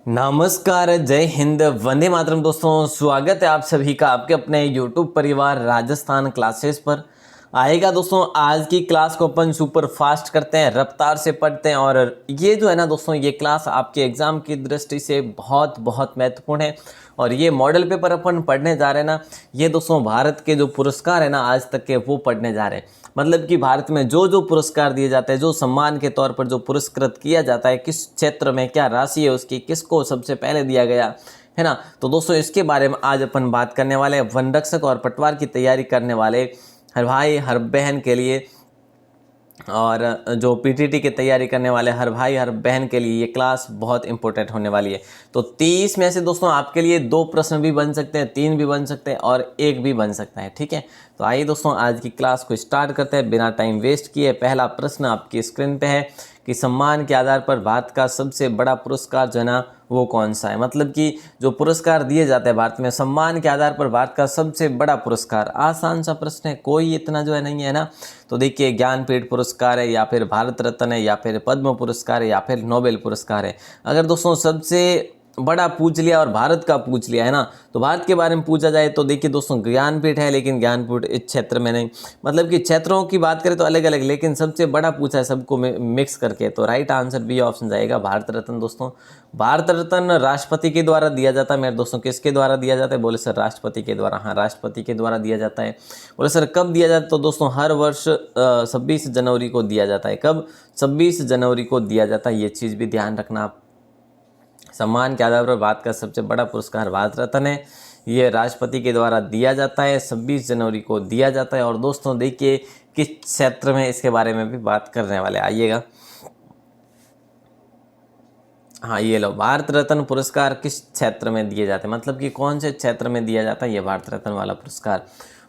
नमस्कार, जय हिंद, वंदे मातरम। दोस्तों, स्वागत है आप सभी का आपके अपने YouTube परिवार राजस्थान क्लासेस पर। आएगा दोस्तों, आज की क्लास को अपन सुपर फास्ट करते हैं, रफ्तार से पढ़ते हैं। और ये जो है ना दोस्तों, ये क्लास आपके एग्जाम की दृष्टि से बहुत बहुत महत्वपूर्ण है। और ये मॉडल पेपर अपन पढ़ने जा रहे हैं ना, ये दोस्तों भारत के जो पुरस्कार है ना आज तक के, वो पढ़ने जा रहे हैं। मतलब कि भारत में जो जो पुरस्कार दिए जाते हैं, जो सम्मान के तौर पर जो पुरस्कृत किया जाता है, किस क्षेत्र में क्या राशि है उसकी, किसको सबसे पहले दिया गया है ना। तो दोस्तों इसके बारे में आज अपन बात करने वाले हैं। वन रक्षक और पटवार की तैयारी करने वाले हर भाई हर बहन के लिए, और जो पीटीटी की तैयारी करने वाले हर भाई हर बहन के लिए ये क्लास बहुत इंपॉर्टेंट होने वाली है। तो 30 में से दोस्तों आपके लिए 2 प्रश्न भी बन सकते हैं, 3 भी बन सकते हैं और 1 भी बन सकता है। ठीक है, तो आइए दोस्तों आज की क्लास को स्टार्ट करते हैं बिना टाइम वेस्ट किए। पहला प्रश्न आपकी स्क्रीन पे है कि सम्मान के आधार पर भारत का सबसे बड़ा पुरस्कार जो है ना वो कौन सा है। मतलब कि जो पुरस्कार दिए जाते हैं भारत में सम्मान के आधार पर, भारत का सबसे बड़ा पुरस्कार, आसान सा प्रश्न है, कोई इतना जो है नहीं है ना। तो देखिए, ज्ञानपीठ पुरस्कार है, या फिर भारत रत्न है, या फिर पद्म पुरस्कार है, या फिर नोबेल पुरस्कार है। अगर दोस्तों सबसे बड़ा पूछ लिया और भारत का पूछ लिया है ना, तो भारत के बारे में पूछा जाए तो देखिए दोस्तों ज्ञानपीठ है, लेकिन ज्ञानपीठ इस क्षेत्र में नहीं। मतलब कि क्षेत्रों की बात करें तो अलग अलग, लेकिन सबसे बड़ा पूछा है सबको मिक्स करके। तो राइट आंसर बी ऑप्शन जाएगा, भारत रत्न। दोस्तों भारत रत्न राष्ट्रपति के द्वारा दिया जाता है मेरे दोस्तों। किसके द्वारा दिया जाता है? बोले सर राष्ट्रपति के द्वारा। हाँ, राष्ट्रपति के द्वारा दिया जाता है। बोले सर कब दिया जाता है? तो दोस्तों हर वर्ष 26 जनवरी को दिया जाता है। कब? 26 जनवरी को दिया जाता है। ये चीज़ भी ध्यान रखना आप। सम्मान के आधार पर भारत का सबसे बड़ा पुरस्कार भारत रत्न है। ये राष्ट्रपति के द्वारा दिया जाता है, 26 जनवरी को दिया जाता है। और दोस्तों देखिए किस क्षेत्र में, इसके बारे में भी बात करने वाले, आइएगा। हाँ, ये लो, भारत रत्न पुरस्कार किस क्षेत्र में दिए जाते हैं, मतलब कि कौन से क्षेत्र में दिया जाता है ये भारत रत्न वाला पुरस्कार।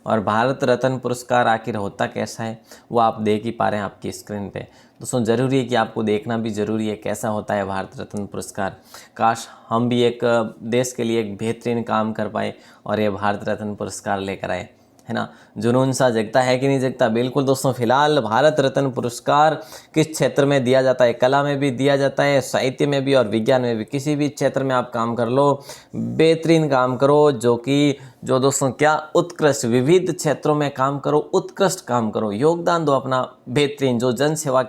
और भारत रत्न पुरस्कार आखिर होता कैसा है वो आप देख ही पा रहे हैं आपकी स्क्रीन पे। दोस्तों ज़रूरी है कि आपको देखना भी ज़रूरी है कैसा होता है भारत रत्न पुरस्कार। काश हम भी एक देश के लिए एक बेहतरीन काम कर पाए और ये भारत रत्न पुरस्कार लेकर आए, है ना। जुनून सा जगता है कि नहीं जगता? बिल्कुल दोस्तों। फिलहाल भारत रत्न पुरस्कार किस क्षेत्र में दिया जाता है? कला में भी दिया जाता है, साहित्य में भी और विज्ञान में भी। किसी भी क्षेत्र में आप काम कर लो, बेहतरीन काम करो, जो दोस्तों क्या उत्कृष्ट, विविध क्षेत्रों में काम करो, उत्कृष्ट काम करो, योगदान दो अपना बेहतरीन, जो जन सेवा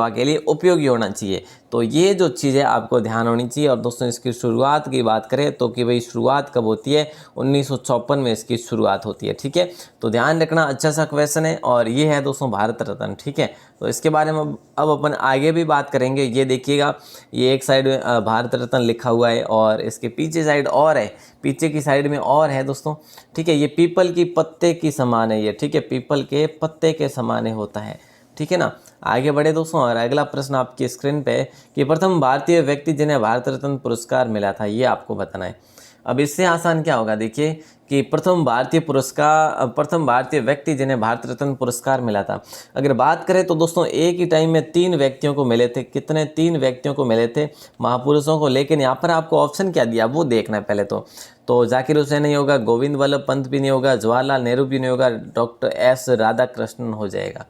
के लिए उपयोगी होना चाहिए। तो ये जो चीज़ें आपको ध्यान होनी चाहिए। और दोस्तों इसकी शुरुआत की बात करें तो कि भाई शुरुआत कब होती है? 1954 में इसकी शुरुआत होती है। ठीक है, तो ध्यान रखना, अच्छा सा क्वेश्चन है। और ये है दोस्तों भारत रत्न। ठीक है, तो इसके बारे में अब अपन आगे भी बात करेंगे। ये देखिएगा, ये एक साइड में भारत रत्न लिखा हुआ है और इसके पीछे साइड और है, पीछे की साइड में और है दोस्तों। ठीक है, ये पीपल की पत्ते की समान है ये। ठीक है, पीपल के पत्ते के समान होता है। ठीक है ना, आगे बढ़े दोस्तों। और अगला प्रश्न आपकी स्क्रीन पे कि प्रथम भारतीय व्यक्ति जिन्हें भारत रत्न पुरस्कार मिला था, ये आपको बताना है। अब इससे आसान क्या होगा? देखिए कि प्रथम भारतीय व्यक्ति जिन्हें भारत रत्न पुरस्कार मिला था, अगर बात करें तो दोस्तों एक ही टाइम में 3 व्यक्तियों को मिले थे। कितने? 3 व्यक्तियों को मिले थे, महापुरुषों को। लेकिन यहाँ पर आपको ऑप्शन क्या दिया वो देखना है पहले तो जाकिर हुसैन नहीं होगा, गोविंद वल्लभ पंत भी नहीं होगा, जवाहरलाल नेहरू भी नहीं होगा, डॉक्टर एस राधाकृष्णन हो जाएगा।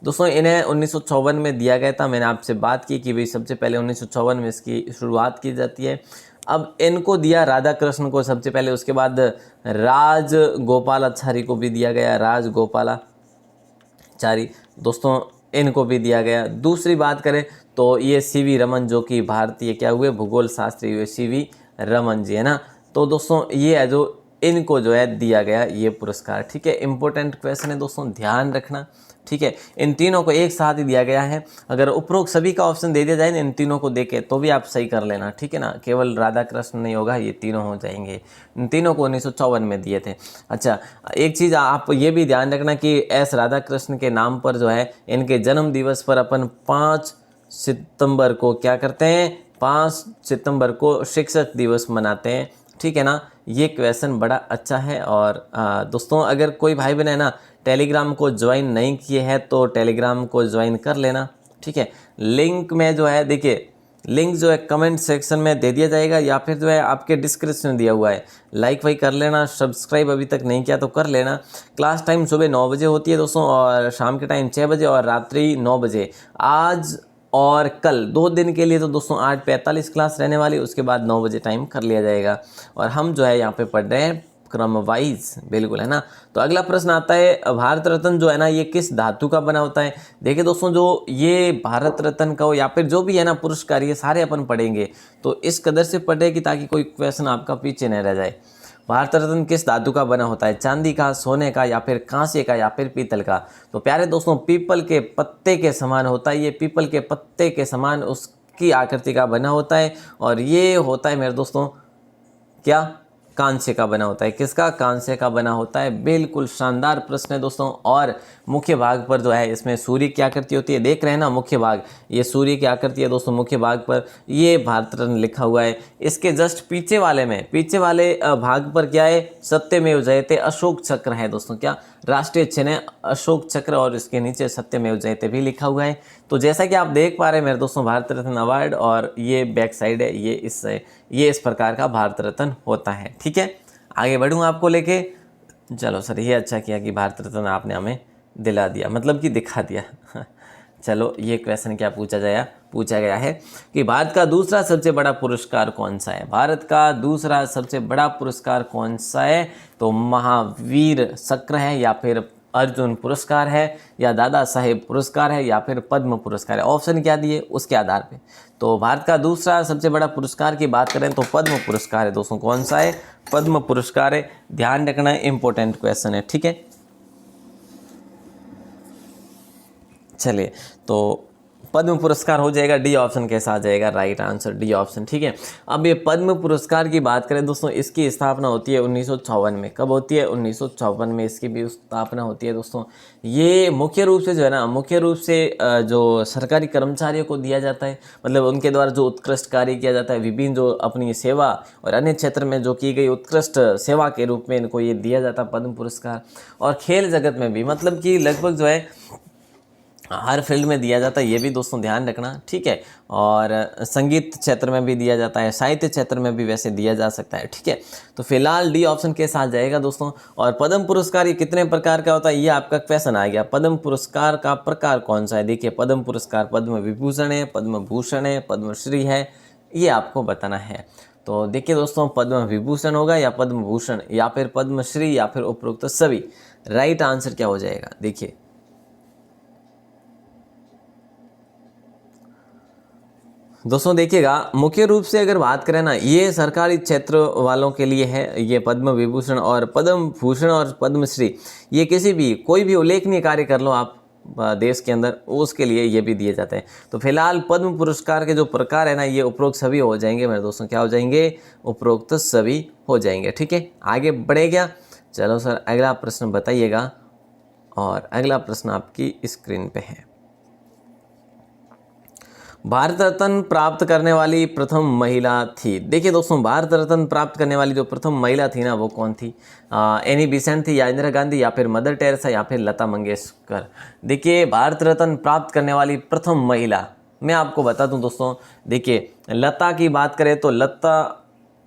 दोस्तों इन्हें 1954 में दिया गया था। मैंने आपसे बात की कि भाई सबसे पहले 1954 में इसकी शुरुआत की जाती है। अब इनको दिया राधाकृष्ण को सबसे पहले, उसके बाद राज गोपालाचारी को भी दिया गया, राज गोपालाचारी दोस्तों इनको भी दिया गया। दूसरी बात करें तो ये सीवी रमन, जो कि भारतीय क्या हुए, भूगोल शास्त्री हुए, सीवी रमन जी, है ना। तो दोस्तों ये है जो इनको जो है दिया गया ये पुरस्कार। ठीक है, इंपॉर्टेंट क्वेश्चन है दोस्तों, ध्यान रखना। ठीक है, इन तीनों को एक साथ ही दिया गया है। अगर उपरोक्त सभी का ऑप्शन दे दिया जाए ना इन तीनों को देके, तो भी आप सही कर लेना। ठीक है ना, केवल राधा कृष्ण नहीं होगा, ये तीनों हो जाएंगे। इन तीनों को 1954 में दिए थे। अच्छा, एक चीज़ आप ये भी ध्यान रखना कि एस राधा कृष्ण के नाम पर जो है, इनके जन्म दिवस पर अपन 5 सितंबर को क्या करते हैं? 5 सितंबर को शिक्षक दिवस मनाते हैं। ठीक है ना, ये क्वेश्चन बड़ा अच्छा है। और दोस्तों अगर कोई भाई बहन है ना टेलीग्राम को ज्वाइन नहीं किए हैं तो टेलीग्राम को ज्वाइन कर लेना। ठीक है, लिंक में जो है, देखिए लिंक जो है कमेंट सेक्शन में दे दिया जाएगा, या फिर जो है आपके डिस्क्रिप्शन में दिया हुआ है। लाइक वाइक कर लेना, सब्सक्राइब अभी तक नहीं किया तो कर लेना। क्लास टाइम सुबह 9 बजे होती है दोस्तों, और शाम के टाइम 6 बजे और रात्रि 9 बजे। आज और कल 2 दिन के लिए तो दोस्तों 8:45 क्लास रहने वाली, उसके बाद 9 बजे टाइम कर लिया जाएगा। और हम जो है यहाँ पे पढ़ रहे हैं क्रम वाइज, बिल्कुल, है ना। तो अगला प्रश्न आता है, भारत रत्न जो है ना ये किस धातु का बना होता है। देखिए दोस्तों, जो ये भारत रत्न का हो या फिर जो भी है ना पुरस्कार, ये सारे अपन पढ़ेंगे तो इस कदर से पढ़े कि ताकि कोई क्वेश्चन आपका पीछे न रह जाए। भारत रत्न किस धातु का बना होता है, चांदी का, सोने का, या फिर कांसे का, या फिर पीतल का। तो प्यारे दोस्तों, पीपल के पत्ते के समान होता है ये, पीपल के पत्ते के समान उसकी आकृति का बना होता है। और ये होता है मेरे दोस्तों क्या, कांसे का बना होता है। किसका, कांसे का बना होता है। बिल्कुल शानदार प्रश्न है दोस्तों। और मुख्य भाग पर जो है इसमें सूर्य की आकृति होती है, देख रहे हैं ना मुख्य भाग, ये सूर्य की आकृति है दोस्तों। मुख्य भाग पर ये भारत रत्न लिखा हुआ है। इसके जस्ट पीछे वाले में, पीछे वाले भाग पर क्या है, सत्यमेव जयते अशोक चक्र है दोस्तों। क्या, राष्ट्रीय चिन्ह है अशोक चक्र, और इसके नीचे सत्यमेव जयते भी लिखा हुआ है। तो जैसा कि आप देख पा रहे हैं मेरे दोस्तों, भारत रत्न अवार्ड, और ये बैक साइड है, ये इस प्रकार का भारत रत्न होता है। ठीक है, आगे बढ़ूँ आपको लेके। चलो सर, ये अच्छा किया कि भारत रत्न आपने हमें दिला दिया, मतलब कि दिखा दिया। चलो, ये क्वेश्चन क्या पूछा गया है कि भारत का दूसरा सबसे बड़ा पुरस्कार कौन सा है। भारत का दूसरा सबसे बड़ा पुरस्कार कौन सा है। तो महावीर चक्र है, या फिर अर्जुन पुरस्कार है, या दादा साहेब पुरस्कार है, या फिर पद्म पुरस्कार है। ऑप्शन क्या दिए उसके आधार पे। तो भारत का दूसरा सबसे बड़ा पुरस्कार की बात करें तो पद्म पुरस्कार है दोस्तों। कौन सा है, पद्म पुरस्कार है। ध्यान रखना, इंपॉर्टेंट क्वेश्चन है। ठीक है, चलिए, तो पद्म पुरस्कार हो जाएगा, डी ऑप्शन कैसा आ जाएगा, राइट आंसर डी ऑप्शन। ठीक है, अब ये पद्म पुरस्कार की बात करें दोस्तों, इसकी स्थापना होती है 1954 में। कब होती है, 1954 में इसकी भी स्थापना होती है दोस्तों। ये मुख्य रूप से जो है ना, मुख्य रूप से जो सरकारी कर्मचारियों को दिया जाता है, मतलब उनके द्वारा जो उत्कृष्ट कार्य किया जाता है, विभिन्न जो अपनी सेवा और अन्य क्षेत्र में जो की गई उत्कृष्ट सेवा के रूप में इनको ये दिया जाता है पद्म पुरस्कार। और खेल जगत में भी, मतलब कि लगभग जो है हर फील्ड में दिया जाता है, ये भी दोस्तों ध्यान रखना। ठीक है, और संगीत क्षेत्र में भी दिया जाता है, साहित्य क्षेत्र में भी वैसे दिया जा सकता है। ठीक है, तो फिलहाल डी ऑप्शन के साथ जाएगा दोस्तों। और पद्म पुरस्कार ये कितने प्रकार का होता है, ये आपका क्वेश्चन आ गया। पद्म पुरस्कार का प्रकार कौन सा है। देखिए, पद्म पुरस्कार पद्म विभूषण है, पद्म भूषण है, पद्मश्री है, ये आपको बताना है। तो देखिए दोस्तों, पद्म विभूषण होगा या पद्म भूषण या फिर पद्मश्री या फिर उपरोक्त सभी। राइट आंसर क्या हो जाएगा, देखिए दोस्तों, देखिएगा, मुख्य रूप से अगर बात करें ना, ये सरकारी क्षेत्र वालों के लिए है। ये पद्म विभूषण और पद्म भूषण और पद्मश्री, ये किसी भी कोई भी उल्लेखनीय कार्य कर लो आप देश के अंदर, उसके लिए ये भी दिए जाते हैं। तो फिलहाल पद्म पुरस्कार के जो प्रकार है ना, ये उपरोक्त सभी हो जाएंगे मेरे दोस्तों। क्या हो जाएंगे, उपरोक्त सभी हो जाएंगे। ठीक है, आगे बढ़े क्या। चलो सर, अगला प्रश्न बताइएगा। और अगला प्रश्न आपकी स्क्रीन पे है। भारत रत्न प्राप्त करने वाली प्रथम महिला थी। देखिए दोस्तों, भारत रत्न प्राप्त करने वाली जो प्रथम महिला थी ना, वो कौन थी। एनी बेसेंट थी, या इंदिरा गांधी, या फिर मदर टेरेसा, या फिर लता मंगेशकर। देखिए, भारत रत्न प्राप्त करने वाली प्रथम महिला, मैं आपको बता दूं दोस्तों, देखिए लता की बात करें तो लता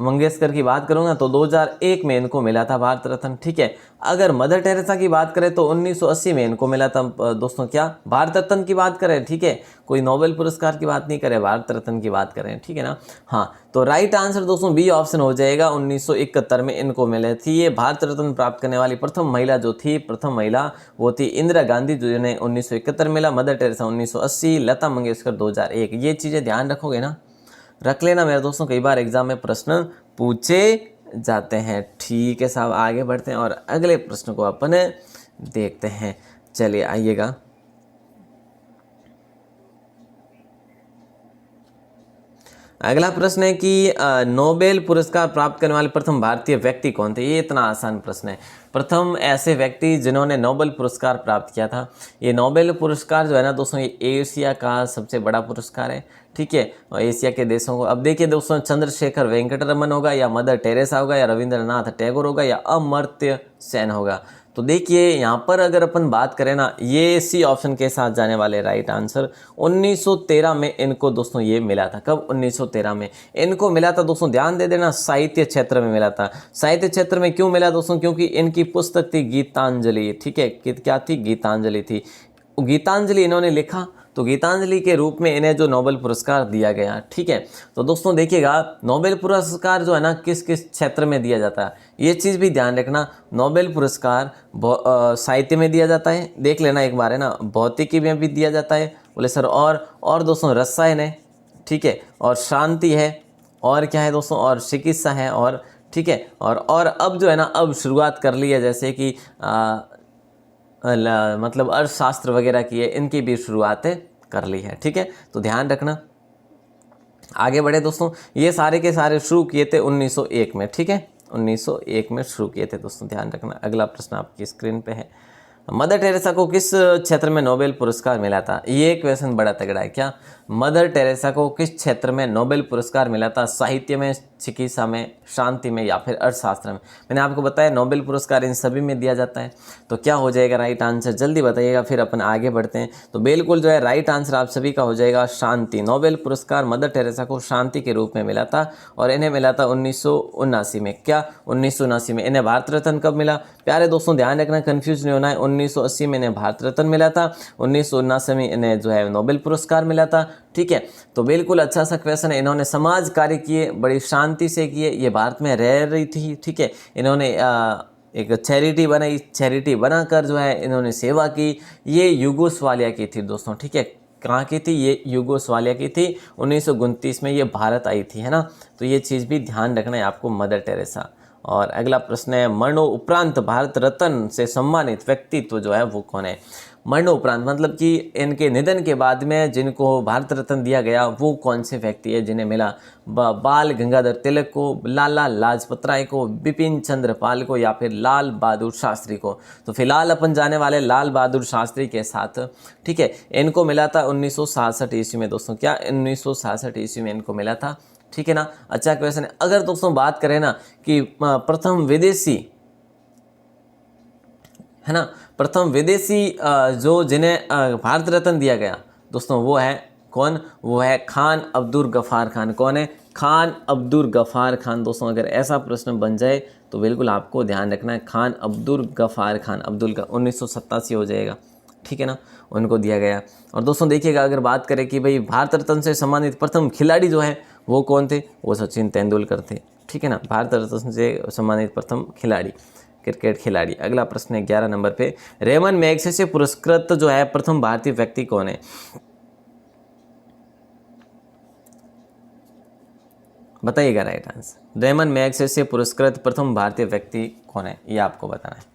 मंगेशकर की बात करूँगा तो 2001 में इनको मिला था भारत रत्न। ठीक है, अगर मदर टेरेसा की बात करें तो 1980 में इनको मिला था दोस्तों। क्या, भारत रत्न की बात करें, ठीक है, कोई नोबेल पुरस्कार की बात नहीं करें, भारत रत्न की बात करें। ठीक है ना, हाँ, तो राइट आंसर दोस्तों बी ऑप्शन हो जाएगा। 1971 में इनको मिले थी। ये भारत रत्न प्राप्त करने वाली प्रथम महिला जो थी, प्रथम महिला वो थी इंदिरा गांधी, जिन्हें 1971 मिला। Mother Teresa 1980, Lata Mangeshkar 2001। ये चीज़ें ध्यान रखोगे ना, रख लेना मेरे दोस्तों, कई बार एग्जाम में प्रश्न पूछे जाते हैं। ठीक है साहब, आगे बढ़ते हैं और अगले प्रश्न को अपन देखते हैं। चलिए आइएगा। अगला प्रश्न है कि नोबेल पुरस्कार प्राप्त करने वाले प्रथम भारतीय व्यक्ति कौन थे। ये इतना आसान प्रश्न है। प्रथम ऐसे व्यक्ति जिन्होंने नोबेल पुरस्कार प्राप्त किया था। ये नोबेल पुरस्कार जो है ना दोस्तों, ये एशिया का सबसे बड़ा पुरस्कार है। ठीक है, और एशिया के देशों को, अब देखिए दोस्तों, चंद्रशेखर वेंकट रमन होगा, या मदर टेरेसा होगा, या रविंद्रनाथ टैगोर होगा, या अमर्त्य सेन होगा। तो देखिए यहाँ पर अगर अपन बात करें ना, ये सी ऑप्शन के साथ जाने वाले राइट आंसर। 1913 में इनको दोस्तों ये मिला था। कब, 1913 में इनको मिला था दोस्तों। ध्यान दे देना, साहित्य क्षेत्र में मिला था। साहित्य क्षेत्र में क्यों मिला दोस्तों, क्योंकि इनकी पुस्तक थी गीतांजलि। ठीक है, क्या थी, गीतांजलि थी। गीतांजलि इन्होंने लिखा, तो गीतांजलि के रूप में इन्हें जो नोबेल पुरस्कार दिया गया, ठीक है। तो दोस्तों देखिएगा नोबेल पुरस्कार जो है ना किस किस क्षेत्र में दिया जाता है, ये चीज़ भी ध्यान रखना। नोबेल पुरस्कार साहित्य में दिया जाता है, देख लेना एक बार, है ना। भौतिकी में भी दिया जाता है, बोले सर। और दोस्तों रसायन है, ठीक है, और शांति है, और क्या है दोस्तों, और चिकित्सा है, और ठीक है। और अब जो है ना, अब शुरुआत कर ली है, जैसे कि मतलब अर्थशास्त्र वगैरह की है, इनकी भी शुरुआतें कर ली है, ठीक है। तो ध्यान रखना। आगे बढ़े दोस्तों, ये सारे के सारे शुरू किए थे 1901 में, ठीक है। 1901 में शुरू किए थे दोस्तों, ध्यान रखना। अगला प्रश्न आपकी स्क्रीन पे है, मदर टेरेसा को किस क्षेत्र में नोबेल पुरस्कार मिला था? ये क्वेश्चन बड़ा तगड़ा है। क्या मदर टेरेसा को किस क्षेत्र में नोबेल पुरस्कार मिला था? साहित्य में, चिकित्सा में, शांति में, या फिर अर्थशास्त्र में? मैंने आपको बताया नोबेल पुरस्कार इन सभी में दिया जाता है। तो क्या हो जाएगा राइट आंसर, जल्दी बताइएगा, फिर अपन आगे बढ़ते हैं। तो बिल्कुल जो है राइट आंसर आप सभी का हो जाएगा शांति। नोबेल पुरस्कार मदर टेरेसा को शांति के रूप में मिला था, और इन्हें मिला था 1979 में। क्या 1979 में? इन्हें भारत रत्न कब मिला? प्यारे दोस्तों ध्यान रखना, कंफ्यूज नहीं होना है। 1980 में इन्हें भारत रत्न मिला था, 1979 में इन्हें जो है नोबेल पुरस्कार मिला था, ठीक है। तो बिल्कुल अच्छा सा क्वेश्चन है। इन्होंने समाज कार्य किए, बड़ी शांति से किए, ये भारत में रह रही थी, ठीक है। इन्होंने एक चैरिटी बनाई, चैरिटी बनाकर जो है इन्होंने सेवा की। ये यूगोस्लाविया की थी दोस्तों, ठीक है। कहाँ की थी? ये यूगोस्लाविया की थी। 1929 में ये भारत आई थी, है ना। तो ये चीज़ भी ध्यान रखना है आपको, मदर टेरेसा। और अगला प्रश्न है, मरणोपरांत भारत रत्न से सम्मानित व्यक्तित्व जो है वो कौन है? मरणोपरांत मतलब कि इनके निधन के बाद में जिनको भारत रत्न दिया गया वो कौन से व्यक्ति है जिन्हें मिला? बाल गंगाधर तिलक को, लाला लाजपत राय को, बिपिन चंद्र पाल को, या फिर लाल बहादुर शास्त्री को? तो फिलहाल अपन जाने वाले लाल बहादुर शास्त्री के साथ, ठीक है। इनको मिला था 1966 ईस्वी में दोस्तों। क्या 1966 ईस्वी में इनको मिला था, ठीक है ना। अच्छा क्वेश्चन है। अगर दोस्तों बात करें ना कि प्रथम विदेशी, है ना, प्रथम विदेशी जो जिन्हें भारत रत्न दिया गया दोस्तों, वो है कौन? वो है खान अब्दुल गफ्फार खान। कौन है? खान अब्दुल गफ्फार खान दोस्तों। अगर ऐसा प्रश्न बन जाए तो बिल्कुल आपको ध्यान रखना है, खान अब्दुल गफ्फार खान, अब्दुल का 1987 हो जाएगा, ठीक है ना, उनको दिया गया। और दोस्तों देखिएगा, अगर बात करें कि भाई भारत रत्न से सम्मानित प्रथम खिलाड़ी जो है वो कौन थे? वो सचिन तेंदुलकर थे, ठीक है ना। भारत रत्न से सम्मानित प्रथम खिलाड़ी, क्रिकेट खिलाड़ी। अगला प्रश्न है 11 नंबर पे, रेमन मैग्सेसे पुरस्कृत जो है प्रथम भारतीय व्यक्ति कौन है? बताइएगा राइट आंसर। रेमन मैग्सेसे पुरस्कृत प्रथम भारतीय व्यक्ति कौन है, ये आपको बताना है।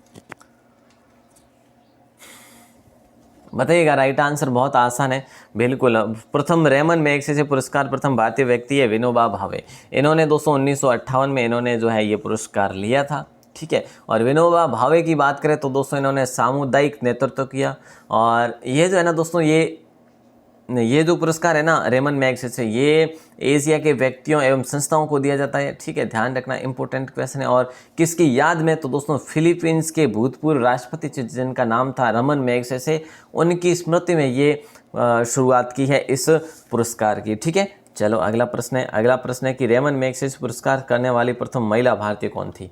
बताइएगा राइट आंसर, बहुत आसान है बिल्कुल। प्रथम रेमन मैग्सेसे पुरस्कार प्रथम भारतीय व्यक्ति है विनोबा भावे। इन्होंने दोस्तों 1958 में इन्होंने जो है ये पुरस्कार लिया था, ठीक है। और विनोबा भावे की बात करें तो दोस्तों इन्होंने सामुदायिक नेतृत्व किया। और ये जो है ना दोस्तों, ये जो पुरस्कार है ना रेमन मैग्सेसे, ये एशिया के व्यक्तियों एवं संस्थाओं को दिया जाता है, ठीक है। ध्यान रखना, इंपॉर्टेंट क्वेश्चन है। और किसकी याद में? तो दोस्तों फिलीपींस के भूतपूर्व राष्ट्रपति जिनका नाम था रेमन मैग्सेसे, उनकी स्मृति में ये शुरुआत की है इस पुरस्कार की, ठीक है। चलो अगला प्रश्न है। अगला प्रश्न है कि रेमन मैग्सेसे पुरस्कार करने वाली प्रथम महिला भारतीय कौन थी?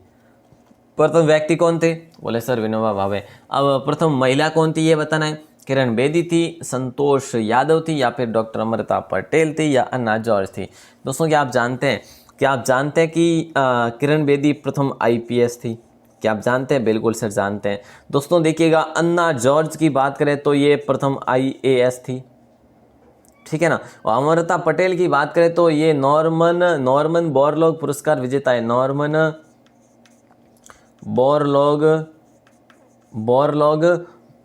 प्रथम व्यक्ति कौन थे? बोले सर विनोबा भावे। अब प्रथम महिला कौन थी ये बताना है। किरण बेदी थी, संतोष यादव थी, या फिर डॉक्टर अमृता पटेल थी, या अन्ना जॉर्ज थी? दोस्तों क्या आप जानते हैं कि किरण बेदी प्रथम IPS थी? क्या आप जानते हैं? बिल्कुल सर जानते हैं दोस्तों। देखिएगा, अन्ना जॉर्ज की बात करें तो ये प्रथम IAS थी, ठीक है ना। और अमृता पटेल की बात करें तो ये नॉर्मन बोरलॉग पुरस्कार विजेता है। नॉर्मन बोरलॉग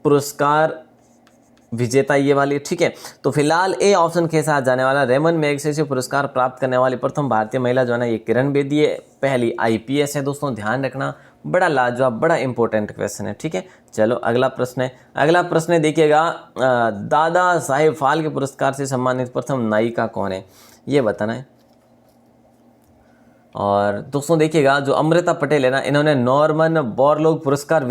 पुरस्कार विजेता ये वाली, ठीक है। तो फिलहाल ए ऑप्शन के साथ जाने वाला रेमन मैग्सेसे पुरस्कार प्राप्त करने वाली प्रथम भारतीय महिला जो है ना, ये किरण बेदी है। पहली IPS है दोस्तों, ध्यान रखना, बड़ा लाजवाब, बड़ा इंपॉर्टेंट क्वेश्चन है, ठीक है। चलो अगला प्रश्न है। अगला प्रश्न है देखिएगा, दादा साहेब फाल्के पुरस्कार से सम्मानित प्रथम नायिका कौन है, ये बताना है। और दोस्तों देखिएगा, जो अमृता पटेल है ना, इन्होंने नॉर्मन बोरलॉग पुरस्कार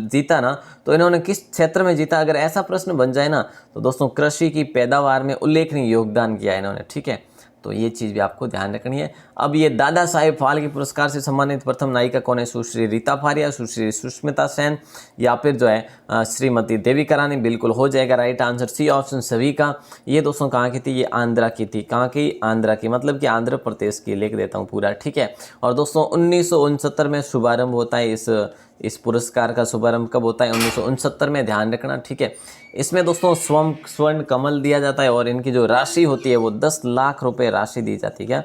जीता ना, तो इन्होंने किस क्षेत्र में जीता? अगर ऐसा प्रश्न बन जाए ना तो दोस्तों कृषि की पैदावार में उल्लेखनीय योगदान किया है इन्होंने, ठीक है। तो ये चीज़ भी आपको ध्यान रखनी है। अब ये दादा साहेब फाल्के पुरस्कार से सम्मानित प्रथम नायिका कौन है? सुश्री रीता फारिया, सुश्री सुष्मिता सेन, या फिर जो है श्रीमती देविका रानी। बिल्कुल हो जाएगा राइट आंसर सी ऑप्शन सभी का। ये दोस्तों कहाँ की थी? ये आंध्रा की थी। कहाँ की? आंध्रा की, मतलब कि आंध्र प्रदेश की, लिख देता हूँ पूरा, ठीक है। और दोस्तों 1969 में शुभारंभ होता है इस पुरस्कार का। शुभारंभ कब होता है? 1969 में, ध्यान रखना, ठीक है। इसमें दोस्तों स्वर्ण कमल दिया जाता है और इनकी जो राशि होती है वो 10 लाख रुपए राशि दी जाती है। क्या?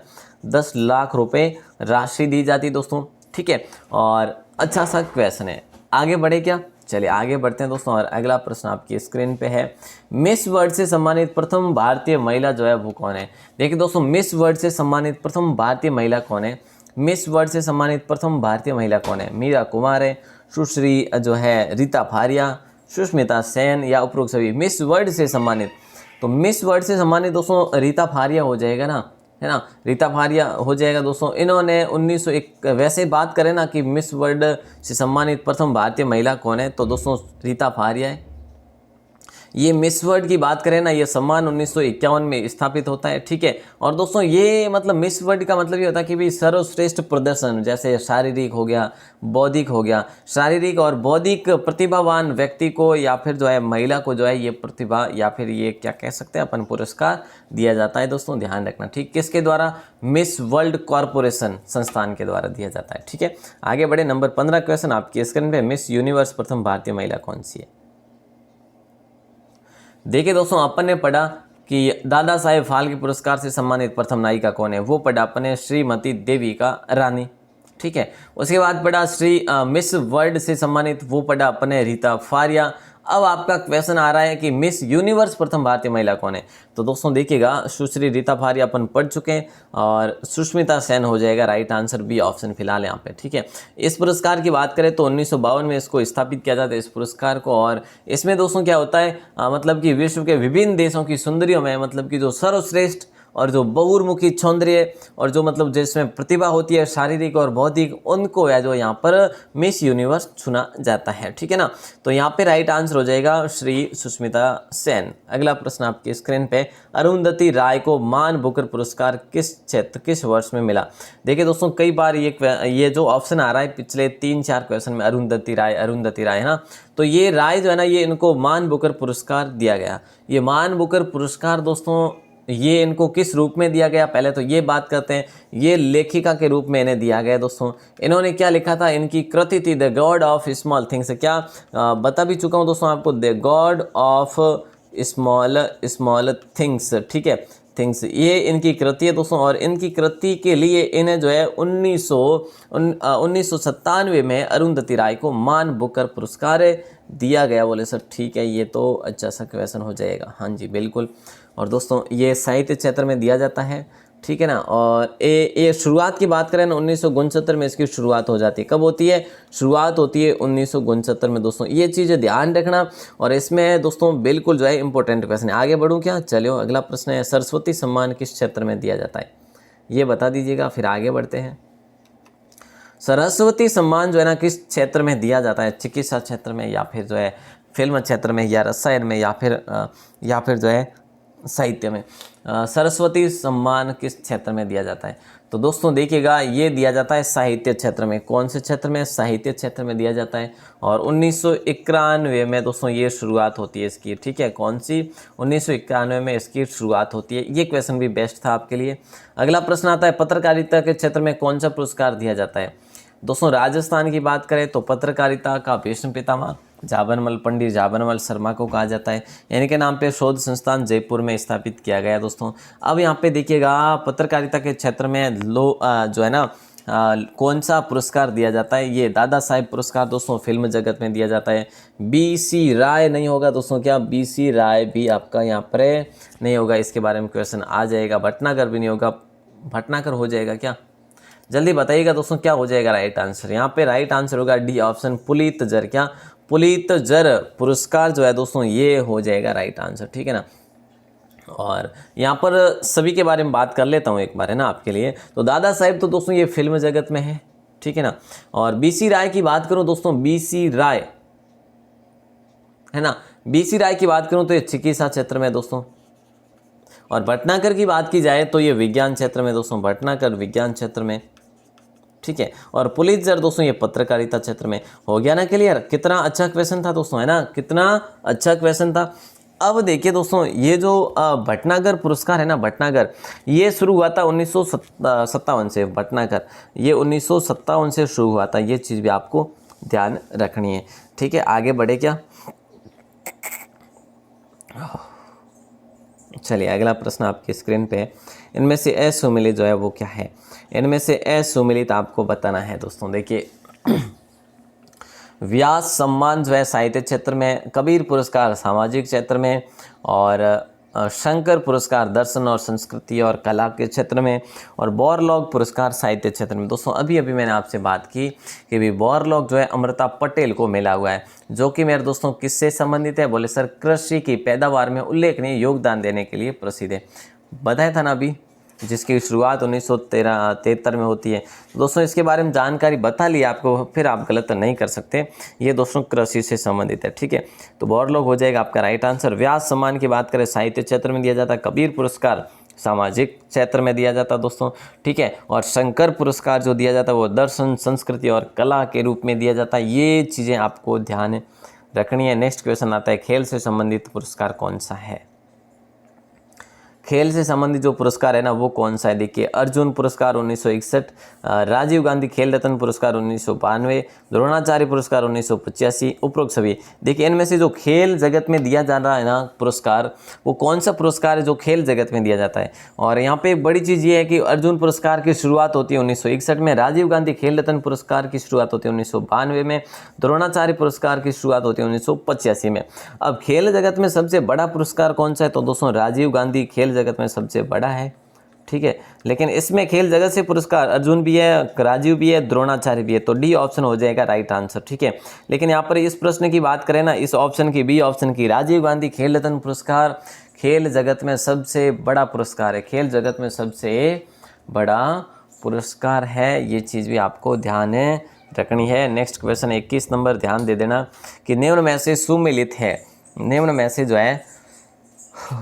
10 लाख रुपए राशि दी जाती है दोस्तों, ठीक है। और अच्छा सा क्वेश्चन है, आगे बढ़े क्या? चलिए आगे बढ़ते हैं दोस्तों। और अगला प्रश्न आपकी स्क्रीन पे है, मिस वर्ल्ड से सम्मानित प्रथम भारतीय महिला जो है वो कौन है? देखिए दोस्तों, मिस वर्ल्ड से सम्मानित प्रथम भारतीय महिला कौन है? मिस वर्ल्ड से सम्मानित प्रथम भारतीय महिला कौन है? मीरा कुमार है, सुश्री जो है रीता फारिया, सुष्मिता सेन, या उपरोक्त सभी। मिस वर्ल्ड से सम्मानित, तो मिस वर्ल्ड से सम्मानित दोस्तों रीता फारिया हो जाएगा ना, है ना, रीता फारिया हो जाएगा दोस्तों। इन्होंने 1901, वैसे बात करें ना कि मिस वर्ल्ड से सम्मानित प्रथम भारतीय महिला कौन है, तो दोस्तों रीता फारिया है। ये मिस वर्ल्ड की बात करें ना, ये सम्मान 1951 में स्थापित होता है, ठीक है। और दोस्तों ये मतलब मिस वर्ल्ड का मतलब ये होता है कि भाई सर्वश्रेष्ठ प्रदर्शन, जैसे शारीरिक हो गया, बौद्धिक हो गया, शारीरिक और बौद्धिक प्रतिभावान व्यक्ति को या फिर जो है महिला को जो है ये प्रतिभा या फिर ये क्या कह सकते हैं अपन, पुरस्कार दिया जाता है दोस्तों, ध्यान रखना, ठीक। किसके द्वारा? मिस वर्ल्ड कॉरपोरेशन संस्थान के द्वारा दिया जाता है, ठीक है। आगे बढ़े, नंबर 15 क्वेश्चन आपकी स्क्रीन पे, मिस यूनिवर्स प्रथम भारतीय महिला कौन सी है? देखिए दोस्तों, अपन ने पढ़ा कि दादा साहेब फाल्के पुरस्कार से सम्मानित प्रथम नायिका कौन है, वो पढ़ा अपन ने श्रीमती देविका रानी, ठीक है। उसके बाद पढ़ा मिस वर्ल्ड से सम्मानित, वो पढ़ा अपन ने रीता फारिया। अब आपका क्वेश्चन आ रहा है कि मिस यूनिवर्स प्रथम भारतीय महिला कौन है? तो दोस्तों देखिएगा, सुश्री रीता फारिया अपन पढ़ चुके हैं और सुष्मिता सेन हो जाएगा राइट आंसर, बी ऑप्शन फिलहाल यहाँ पे, ठीक है। इस पुरस्कार की बात करें तो 1952 में इसको स्थापित किया जाता है, इस पुरस्कार को। और इसमें दोस्तों क्या होता है, मतलब कि विश्व के विभिन्न देशों की सुंदरियों में, मतलब कि जो सर्वश्रेष्ठ और जो बहुमुखी सौंदर्य और जो मतलब जिसमें प्रतिभा होती है शारीरिक और बौद्धिक, उनको है जो यहाँ पर मिस यूनिवर्स चुना जाता है, ठीक है ना। तो यहाँ पे राइट आंसर हो जाएगा श्री सुष्मिता सेन। अगला प्रश्न आपकी स्क्रीन पे, अरुंधति राय को मान बुकर पुरस्कार किस वर्ष में मिला? देखिए दोस्तों, कई बार ये जो ऑप्शन आ रहा है पिछले 3-4 क्वेश्चन में, अरुंधति राय है ना, तो ये राय जो है ना, ये इनको मान बुकर पुरस्कार दिया गया। ये मान बुकर पुरस्कार दोस्तों, ये इनको किस रूप में दिया गया, पहले तो ये बात करते हैं। ये लेखिका के रूप में इन्हें दिया गया दोस्तों। इन्होंने क्या लिखा था? इनकी कृति थी the God of small things. क्या बता भी चुका हूँ दोस्तों आपको, the God of small things, ठीक है, थिंग्स, ये इनकी कृति है दोस्तों। और इनकी कृति के लिए इन्हें जो है 1997 में अरुंधति राय को मान बुकर पुरस्कार दिया गया। बोले सर ठीक है, ये तो अच्छा सा क्वेश्चन हो जाएगा। हाँ जी बिल्कुल। और दोस्तों ये साहित्य क्षेत्र में दिया जाता है, ठीक है ना। और ये शुरुआत की बात करें ना, 1969 में इसकी शुरुआत हो जाती है। कब होती है? शुरुआत होती है 1969 में दोस्तों, ये चीज़ें ध्यान रखना। और इसमें दोस्तों बिल्कुल जो है इंपॉर्टेंट क्वेश्चन है। आगे बढ़ूँ क्या? चलो अगला प्रश्न है, सरस्वती सम्मान किस क्षेत्र में दिया जाता है? ये बता दीजिएगा, फिर आगे बढ़ते हैं। सरस्वती सम्मान जो है ना किस क्षेत्र में दिया जाता है? चिकित्सा क्षेत्र में, या फिर जो है फिल्म क्षेत्र में, या रसायन में, या फिर जो है साहित्य में। सरस्वती सम्मान किस क्षेत्र में दिया जाता है? तो दोस्तों देखिएगा, ये दिया जाता है साहित्य क्षेत्र में। कौन से क्षेत्र में? साहित्य क्षेत्र में दिया जाता है। और 1991 में दोस्तों ये शुरुआत होती है इसकी, ठीक है। कौन सी? 1991 में इसकी शुरुआत होती है। ये क्वेश्चन भी बेस्ट था आपके लिए। अगला प्रश्न आता है, पत्रकारिता के क्षेत्र में कौन सा पुरस्कार दिया जाता है? दोस्तों राजस्थान की बात करें तो पत्रकारिता का भीष्म पितामह झाबरमल, पंडित झाबरमल शर्मा को कहा जाता है। इनके नाम पे शोध संस्थान जयपुर में स्थापित किया गया दोस्तों। अब यहाँ पे देखिएगा, पत्रकारिता के क्षेत्र में जो है ना कौन सा पुरस्कार दिया जाता है? ये दादा साहेब पुरस्कार दोस्तों फिल्म जगत में दिया जाता है। BC राय नहीं होगा दोस्तों, क्या BC राय भी आपका यहाँ पर नहीं होगा, इसके बारे में क्वेश्चन आ जाएगा। भटनागर भी नहीं होगा, भटनागर हो जाएगा क्या? जल्दी बताइएगा दोस्तों, क्या हो जाएगा राइट आंसर? यहाँ पे राइट आंसर होगा डी ऑप्शन, पुलितजर। क्या? पुलितजर पुरस्कार जो है दोस्तों, ये हो जाएगा राइट आंसर, ठीक है ना। और यहाँ पर सभी के बारे में बात कर लेता हूँ एक बार, है ना, आपके लिए। तो दादा साहेब तो दोस्तों ये फिल्म जगत में है, ठीक है ना। और BC राय की बात करूँ दोस्तों, BC राय है ना, BC राय की बात करूँ तो ये चिकित्सा क्षेत्र में दोस्तों। और भटनागर की बात की जाए तो ये विज्ञान क्षेत्र में दोस्तों, भटनागर विज्ञान क्षेत्र में, ठीक है। और पुलित्जर दोस्तों ये पत्रकारिता क्षेत्र में। हो गया ना क्लियर? कितना अच्छा क्वेश्चन था दोस्तों, है ना, कितना अच्छा क्वेश्चन था। अब देखिए दोस्तों, ये जो भटनागर पुरस्कार है ना, भटनागर, ये शुरू हुआ था 1957 से। भटनागर ये 1957 से शुरू हुआ था, ये चीज़ भी आपको ध्यान रखनी है, ठीक है। आगे बढ़े क्या? चलिए अगला प्रश्न आपकी स्क्रीन पे है। इनमें से असुमिलित जो है वो क्या है? इनमें से असुमिलित आपको बताना है दोस्तों। देखिए व्यास सम्मान जो है साहित्य क्षेत्र में, कबीर पुरस्कार सामाजिक क्षेत्र में, और शंकर पुरस्कार दर्शन और संस्कृति और कला के क्षेत्र में, और बोरलॉग पुरस्कार साहित्य क्षेत्र में। दोस्तों अभी अभी मैंने आपसे बात की कि भी बोरलॉग जो है अमृता पटेल को मिला हुआ है, जो कि मेरे दोस्तों किससे संबंधित है? बोले सर कृषि की पैदावार में उल्लेखनीय योगदान देने के लिए प्रसिद्ध है। बताया था ना अभी, जिसकी शुरुआत 1973 में होती है। दोस्तों इसके बारे में जानकारी बता ली आपको, फिर आप गलत नहीं कर सकते। ये दोस्तों कृषि से संबंधित है, ठीक है। तो बोरलॉग हो जाएगा आपका राइट आंसर। व्यास सम्मान की बात करें साहित्य क्षेत्र में दिया जाता है, कबीर पुरस्कार सामाजिक क्षेत्र में दिया जाता है दोस्तों, ठीक है। और शंकर पुरस्कार जो दिया जाता है वो दर्शन संस्कृति और कला के रूप में दिया जाता है। ये चीज़ें आपको ध्यान रखनी है। नेक्स्ट क्वेश्चन आता है, खेल से संबंधित पुरस्कार कौन सा है? खेल से संबंधित जो पुरस्कार है ना वो कौन सा है? देखिए अर्जुन पुरस्कार 1961, राजीव गांधी खेल रत्न पुरस्कार 1992, द्रोणाचार्य पुरस्कार 1985, उपरोक्त सभी। देखिए इनमें से जो खेल जगत में दिया जा रहा है ना पुरस्कार, वो कौन सा पुरस्कार है जो खेल जगत में दिया जाता है? और यहाँ पे एक बड़ी चीज़ ये है कि अर्जुन पुरस्कार की शुरुआत होती है 1961 में, राजीव गांधी खेल रत्न पुरस्कार की शुरुआत होती है 1992 में, द्रोणाचार्य पुरस्कार की शुरुआत होती है 1985 में। अब खेल जगत में सबसे बड़ा पुरस्कार कौन सा है? तो दोस्तों राजीव गांधी खेल जगत में सबसे बड़ा है, ठीक है। लेकिन इसमें खेल जगत से पुरस्कार अर्जुन भी है, राजीव भी है, द्रोणाचार्य भी है, तो डी ऑप्शन हो जाएगा राइट आंसर, ठीक है। लेकिन यहाँ पर इस प्रश्न की बात करें ना, इस ऑप्शन की, बी ऑप्शन की, राजीव गांधी खेल रत्न पुरस्कार खेल जगत में सबसे बड़ा पुरस्कार है, खेल जगत में सबसे बड़ा पुरस्कार है। ये चीज़ भी आपको ध्यान रखनी है। नेक्स्ट क्वेश्चन 21 नंबर, ध्यान दे देना कि निम्न में से सुमेलित है, निम्न में से जो है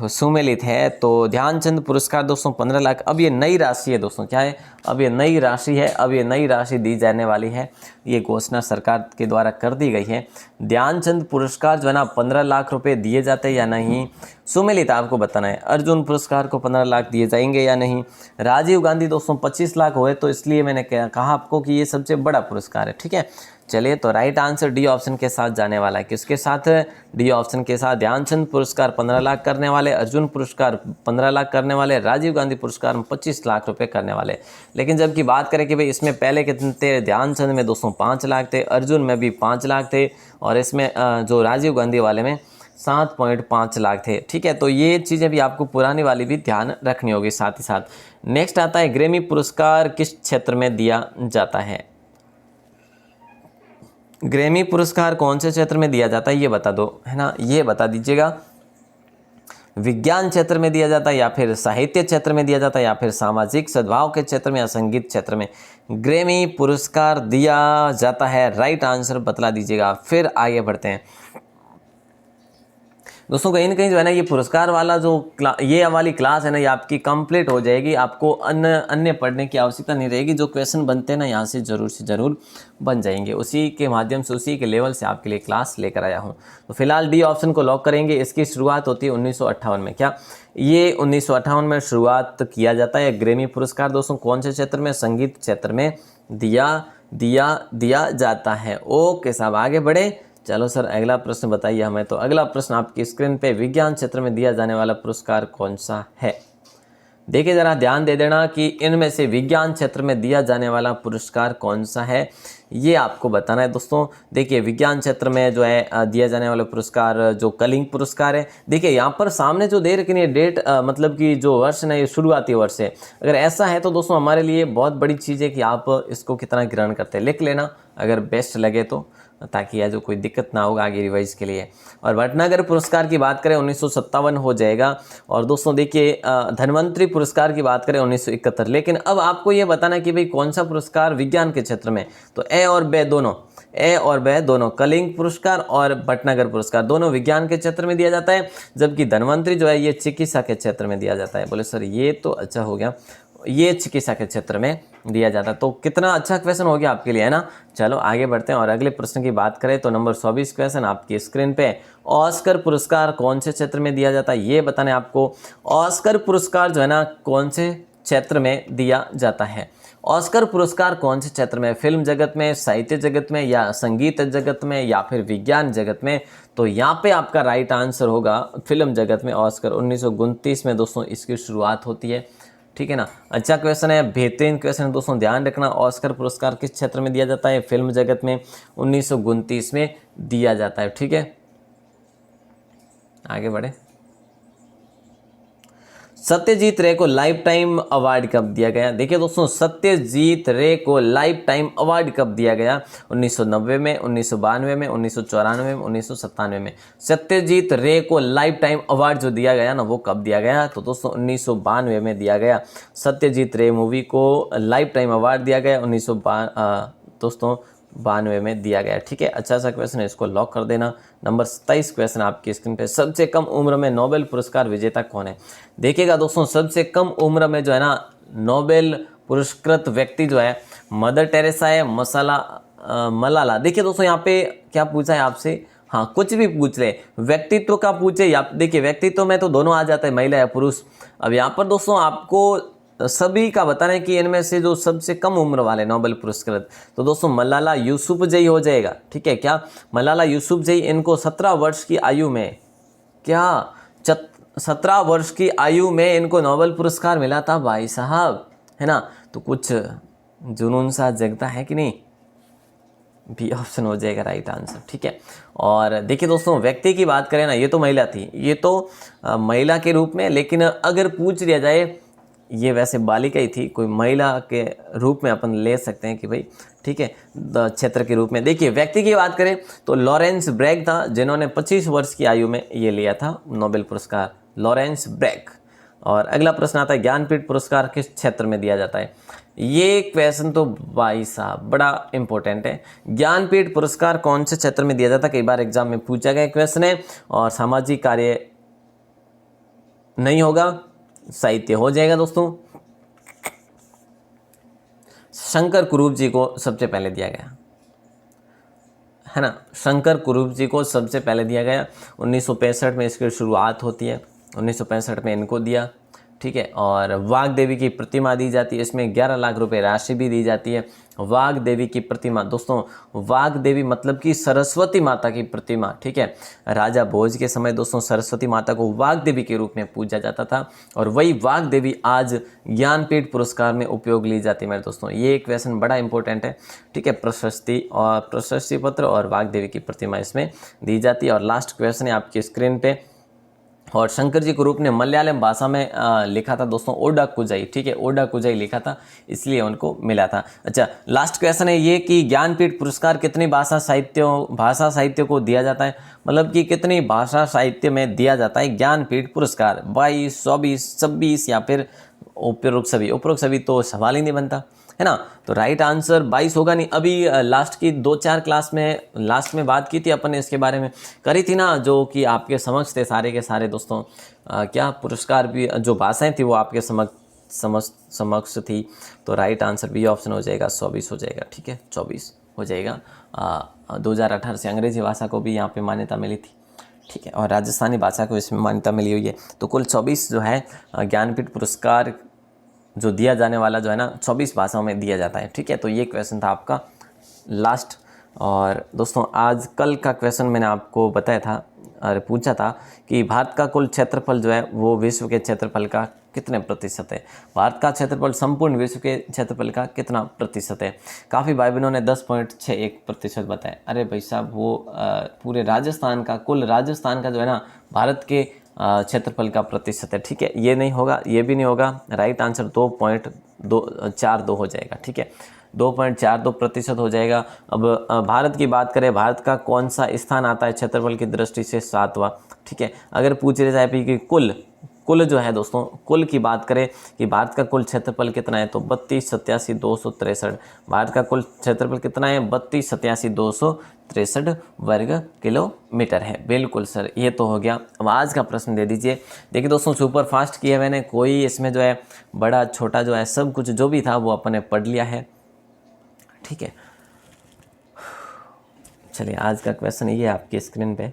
सुमेलित है। तो ध्यानचंद पुरस्कार दोस्तों 15 लाख। अब ये नई राशि है दोस्तों, क्या है? अब ये नई राशि है, अब ये नई राशि दी जाने वाली है। ये घोषणा सरकार के द्वारा कर दी गई है। ध्यानचंद पुरस्कार जो है ना 15 लाख रुपए दिए जाते हैं या नहीं, सुमेलित आपको बताना है। अर्जुन पुरस्कार को 15 लाख दिए जाएंगे या नहीं। राजीव गांधी दोस्तों 25 लाख हुए, तो इसलिए मैंने कहा आपको कि ये सबसे बड़ा पुरस्कार है, ठीक है। चलिए तो राइट आंसर डी ऑप्शन के साथ जाने वाला है। किसके साथ? डी ऑप्शन के साथ। ध्यानचंद पुरस्कार 15 लाख करने वाले, अर्जुन पुरस्कार 15 लाख करने वाले, राजीव गांधी पुरस्कार में 25 लाख रुपए करने वाले। लेकिन जब की बात करें कि भाई इसमें पहले कितने थे, ध्यानचंद में दोस्तों 5 लाख थे, अर्जुन में भी 5 लाख थे, और इसमें जो राजीव गांधी वाले में 7.5 लाख थे, ठीक है। तो ये चीज़ें भी आपको पुरानी वाली भी ध्यान रखनी होगी साथ ही साथ। नेक्स्ट आता है ग्रैमी पुरस्कार किस क्षेत्र में दिया जाता है? ग्रैमी पुरस्कार कौन से क्षेत्र में दिया जाता है ये बता दो, है ना, ये बता दीजिएगा। विज्ञान क्षेत्र में दिया जाता है, या फिर साहित्य क्षेत्र में दिया जाता है, या फिर सामाजिक सद्भाव के क्षेत्र में, या संगीत क्षेत्र में ग्रैमी पुरस्कार दिया जाता है? राइट आंसर बतला दीजिएगा। फिर आगे बढ़ते हैं दोस्तों। कहीं ना कहीं जो है ना ये पुरस्कार वाला जो ये वाली क्लास है ना, ये आपकी कंप्लीट हो जाएगी। आपको अन्य पढ़ने की आवश्यकता नहीं रहेगी। जो क्वेश्चन बनते हैं ना यहाँ से ज़रूर बन जाएंगे। उसी के माध्यम से, उसी के लेवल से आपके लिए क्लास लेकर आया हूँ। तो फिलहाल डी ऑप्शन को लॉक करेंगे। इसकी शुरुआत होती है 1958 में। क्या ये 1958 में शुरुआत किया जाता है ग्रैमी पुरस्कार दोस्तों? कौन से क्षेत्र में? संगीत क्षेत्र में दिया जाता है। ओके साहब, आगे बढ़े। चलो सर अगला प्रश्न बताइए हमें। तो अगला प्रश्न आपकी स्क्रीन पे, विज्ञान क्षेत्र में दिया जाने वाला पुरस्कार कौन सा है? देखिए जरा ध्यान दे देना कि इनमें से विज्ञान क्षेत्र में दिया जाने वाला पुरस्कार कौन सा है, ये आपको बताना है दोस्तों। देखिए विज्ञान क्षेत्र में जो है दिया जाने वाला पुरस्कार जो कलिंग पुरस्कार है। देखिए यहाँ पर सामने जो दे रखी है डेट, मतलब कि जो वर्ष है ये शुरुआती वर्ष है। अगर ऐसा है तो दोस्तों हमारे लिए बहुत बड़ी चीज़ है कि आप इसको कितना ग्रहण करते हैं। लिख लेना अगर बेस्ट लगे तो, ताकि यह जो कोकोई दिक्कत ना होगा आगे रिवाइज के लिए। और भटनागर पुरस्कार की बात करें 1957 हो जाएगा। और दोस्तों देखिए धन्वंतरी पुरस्कार की बात करें 1971। लेकिन अब आपको ये बताना कि भाई कौन सा पुरस्कार विज्ञान के क्षेत्र में, तो ए और बे दोनों, ए और ब दोनों कलिंग पुरस्कार और भटनागर पुरस्कार दोनों विज्ञान के क्षेत्र में दिया जाता है, जबकि धन्वंतरी जो है ये चिकित्सा के क्षेत्र में दिया जाता है। बोले सर ये तो अच्छा हो गया, ये चिकित्सा के क्षेत्र में दिया जाता है। तो कितना अच्छा क्वेश्चन हो गया आपके लिए, है ना। चलो आगे बढ़ते हैं और अगले प्रश्न की बात करें तो नंबर 24 क्वेश्चन आपकी स्क्रीन पे, ऑस्कर पुरस्कार कौन से क्षेत्र में दिया जाता है ये बताने आपको। ऑस्कर पुरस्कार जो है ना कौन से क्षेत्र में दिया जाता है। ऑस्कर पुरस्कार कौन से क्षेत्र में, फिल्म जगत में, साहित्य जगत में, या संगीत जगत में, या फिर विज्ञान जगत में। तो यहाँ पे आपका राइट आंसर होगा फिल्म जगत में। ऑस्कर 1929 में दोस्तों इसकी शुरुआत होती है, ठीक है ना। अच्छा क्वेश्चन है, बेहतरीन क्वेश्चन है दोस्तों, ध्यान रखना। ऑस्कर पुरस्कार किस क्षेत्र में दिया जाता है, फिल्म जगत में 1929 में दिया जाता है, ठीक है। आगे बढ़े। सत्यजीत रे को लाइफ टाइम अवार्ड कब दिया गया। देखिए दोस्तों, सत्यजीत रे को लाइफ टाइम अवार्ड कब दिया गया, 1990 में, 1992 में, 1994 में, 1997 में। सत्यजीत रे को लाइफ टाइम अवार्ड जो दिया गया ना वो कब दिया गया, तो दोस्तों 1992 में दिया गया। सत्यजीत रे मूवी को लाइफ टाइम अवार्ड दिया गया 1992 में दिया गया, ठीक है। अच्छा सा क्वेश्चन है, इसको लॉक कर देना। नंबर 27 क्वेश्चन आपकी स्क्रीन पे, सबसे कम उम्र में नोबेल पुरस्कार विजेता कौन है। देखिएगा दोस्तों, सबसे कम उम्र में जो है ना नोबेल पुरस्कृत व्यक्ति जो है मदर टेरेसा है, मलाला। देखिए दोस्तों यहाँ पे क्या पूछा है आपसे, हाँ कुछ भी पूछ ले, व्यक्तित्व का पूछे या देखिए व्यक्तित्व में तो दोनों आ जाता है, महिला या पुरुष। अब यहाँ पर दोस्तों आपको सभी का बताना है कि इनमें से जो सबसे कम उम्र वाले नोबेल पुरस्कृत, तो दोस्तों मलाला यूसुफजई हो जाएगा, ठीक है। क्या मलाला यूसुफजई, इनको 17 वर्ष की आयु में, क्या 17 वर्ष की आयु में इनको नोबेल पुरस्कार मिला था भाई साहब, है ना। तो कुछ जुनून सा जगता है कि नहीं, बी ऑप्शन हो जाएगा राइट आंसर, ठीक है। और देखिए दोस्तों, व्यक्ति की बात करें ना, ये तो महिला थी, ये तो महिला के रूप में, लेकिन अगर पूछ लिया जाए, ये वैसे बालिका ही थी, कोई महिला के रूप में अपन ले सकते हैं कि भाई, ठीक है, क्षेत्र के रूप में। देखिए व्यक्ति की बात करें तो लॉरेंस ब्रैग था, जिन्होंने 25 वर्ष की आयु में ये लिया था नोबेल पुरस्कार, लॉरेंस ब्रैग। और अगला प्रश्न आता है, ज्ञानपीठ पुरस्कार किस क्षेत्र में दिया जाता है। ये क्वेश्चन तो भाई साहब बड़ा इंपॉर्टेंट है। ज्ञानपीठ पुरस्कार कौन से क्षेत्र में दिया जाता है, कई बार एग्जाम में पूछा गया क्वेश्चन है। और सामाजिक कार्य नहीं होगा, साहित्य हो जाएगा दोस्तों। शंकर कुरूप जी को सबसे पहले दिया गया, है ना, शंकर कुरूप जी को सबसे पहले दिया गया। 1965 में इसकी शुरुआत होती है, 1965 में इनको दिया, ठीक है। और वाघ देवी की प्रतिमा दी जाती है, इसमें 11 लाख रुपए राशि भी दी जाती है। वाघ देवी की प्रतिमा दोस्तों, वाघ देवी मतलब कि सरस्वती माता की प्रतिमा, ठीक है। राजा भोज के समय दोस्तों सरस्वती माता को वाघ देवी के रूप में पूजा जाता था, और वही वाघ देवी आज ज्ञानपीठ पुरस्कार में उपयोग ली जाती है मेरे दोस्तों। ये क्वेश्चन बड़ा इंपॉर्टेंट है, ठीक है। प्रशस्ति पत्र और वाघ देवी की प्रतिमा इसमें दी जाती है। और लास्ट क्वेश्चन है आपकी स्क्रीन पे, और शंकर जी कुरूप ने मलयालम भाषा में लिखा था दोस्तों ओडा कुजाई, ठीक है, ओडा कुजाई लिखा था, इसलिए उनको मिला था। अच्छा लास्ट क्वेश्चन है ये कि ज्ञानपीठ पुरस्कार कितनी भाषा साहित्य को दिया जाता है, मतलब कि कितनी भाषा साहित्य में दिया जाता है ज्ञानपीठ पुरस्कार, 22, 24, 26 या फिर उपरोक्त सभी तो सवाल ही नहीं बनता, है ना। तो राइट आंसर 22 होगा नहीं। अभी लास्ट की 2-4 क्लास में लास्ट में बात की थी अपन ने, इसके बारे में करी थी ना, जो कि आपके समक्ष थे सारे के सारे दोस्तों। क्या पुरस्कार भी जो भाषाएं थी वो आपके समक्ष थी। तो राइट आंसर बी ऑप्शन हो जाएगा, 24 हो जाएगा, ठीक है, 24 हो जाएगा। 2018 से अंग्रेजी भाषा को भी यहाँ पे मान्यता मिली थी, ठीक है, और राजस्थानी भाषा को इसमें मान्यता मिली हुई है। तो कुल 24 जो है ज्ञानपीठ पुरस्कार जो दिया जाने वाला जो है ना 24 भाषाओं में दिया जाता है, ठीक है। तो ये क्वेश्चन था आपका लास्ट। और दोस्तों आज कल का क्वेश्चन मैंने आपको बताया था और पूछा था कि भारत का कुल क्षेत्रफल जो है वो विश्व के क्षेत्रफल का कितने प्रतिशत है। भारत का क्षेत्रफल संपूर्ण विश्व के क्षेत्रफल का कितना प्रतिशत है। काफ़ी भाई बहनों ने 10.61% बताया। अरे भाई साहब वो पूरे राजस्थान का, कुल राजस्थान का जो है ना भारत के क्षेत्रफल का प्रतिशत है, ठीक है। ये नहीं होगा, ये भी नहीं होगा। राइट आंसर 2.42 हो जाएगा, ठीक है, 2.42% हो जाएगा। अब भारत की बात करें, भारत का कौन सा स्थान आता है क्षेत्रफल की दृष्टि से 7वां, ठीक है। अगर पूछ रहे जाए कि कुल जो है दोस्तों, कुल की बात करें कि भारत का कुल क्षेत्रफल कितना है, तो 3287,263। भारत का कुल क्षेत्रफल कितना है, 3287,263 वर्ग किलोमीटर है। बिल्कुल सर, ये तो हो गया। अब आज का प्रश्न दे दीजिए। देखिए दोस्तों, सुपर फास्ट किया मैंने, कोई इसमें जो है बड़ा छोटा जो है सब कुछ जो भी था वो अपन ने पढ़ लिया है, ठीक है। चलिए, आज का क्वेश्चन ये है आपकी स्क्रीन पे।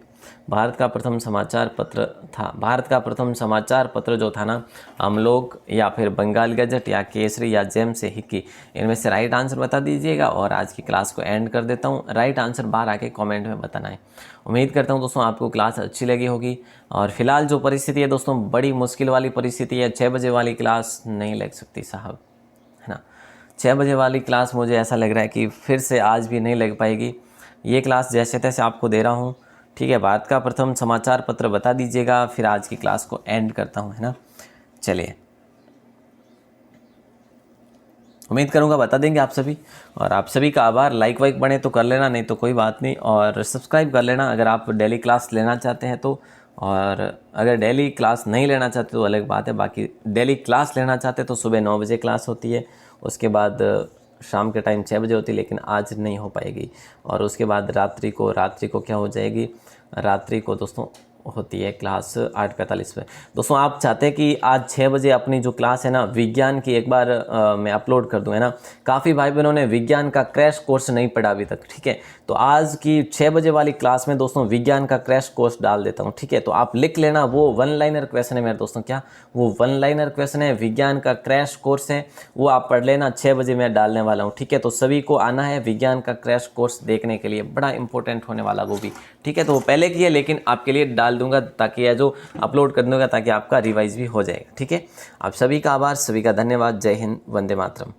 भारत का प्रथम समाचार पत्र था, भारत का प्रथम समाचार पत्र जो था ना, हम लोग या फिर बंगाल गजट या केसरी या जेम्स हिक्की, इनमें से राइट आंसर बता दीजिएगा और आज की क्लास को एंड कर देता हूँ। राइट आंसर बाहर आके कमेंट में बताना है। उम्मीद करता हूँ दोस्तों आपको क्लास अच्छी लगी होगी। और फिलहाल जो परिस्थिति है दोस्तों, बड़ी मुश्किल वाली परिस्थिति है, 6 बजे वाली क्लास नहीं लग सकती साहब, है ना। 6 बजे वाली क्लास मुझे ऐसा लग रहा है कि फिर से आज भी नहीं लग पाएगी। ये क्लास जैसे तैसे आपको दे रहा हूँ, ठीक है। भारत का प्रथम समाचार पत्र बता दीजिएगा, फिर आज की क्लास को एंड करता हूँ, है ना। चलिए, उम्मीद करूँगा बता देंगे आप सभी, और आप सभी का आभार। लाइक वाइक बने तो कर लेना, नहीं तो कोई बात नहीं, और सब्सक्राइब कर लेना अगर आप डेली क्लास लेना चाहते हैं तो। और अगर डेली क्लास नहीं लेना चाहते तो अलग बात है, बाकी डेली क्लास लेना चाहते तो सुबह 9 बजे क्लास होती है, उसके बाद शाम के टाइम 6 बजे होती है, लेकिन आज नहीं हो पाएगी। और उसके बाद रात्रि को क्या हो जाएगी, रात्रि को दोस्तों होती है क्लास 8:45 पे। दोस्तों आप चाहते हैं कि आज 6 बजे अपनी जो क्लास है ना विज्ञान की, एक बार मैं अपलोड कर दूँ, है ना। काफ़ी भाई बहनों ने विज्ञान का क्रैश कोर्स नहीं पढ़ा अभी तक, ठीक है। तो आज की 6 बजे वाली क्लास में दोस्तों विज्ञान का क्रैश कोर्स डाल देता हूँ, ठीक है। तो आप लिख लेना, वो 1 लाइनर क्वेश्चन है मेरे दोस्तों, क्या वो 1 लाइनर क्वेश्चन है, विज्ञान का क्रैश कोर्स है, वो आप पढ़ लेना। 6 बजे मैं डालने वाला हूँ, ठीक है। तो सभी को आना है विज्ञान का क्रैश कोर्स देखने के लिए, बड़ा इंपॉर्टेंट होने वाला वो भी, ठीक है। तो वो पहले की है, लेकिन आपके लिए डाल दूंगा ताकि यह जो अपलोड कर दूंगा ताकि आपका रिवाइज भी हो जाएगा, ठीक है। आप सभी का आभार, सभी का धन्यवाद। जय हिंद, वंदे मातरम।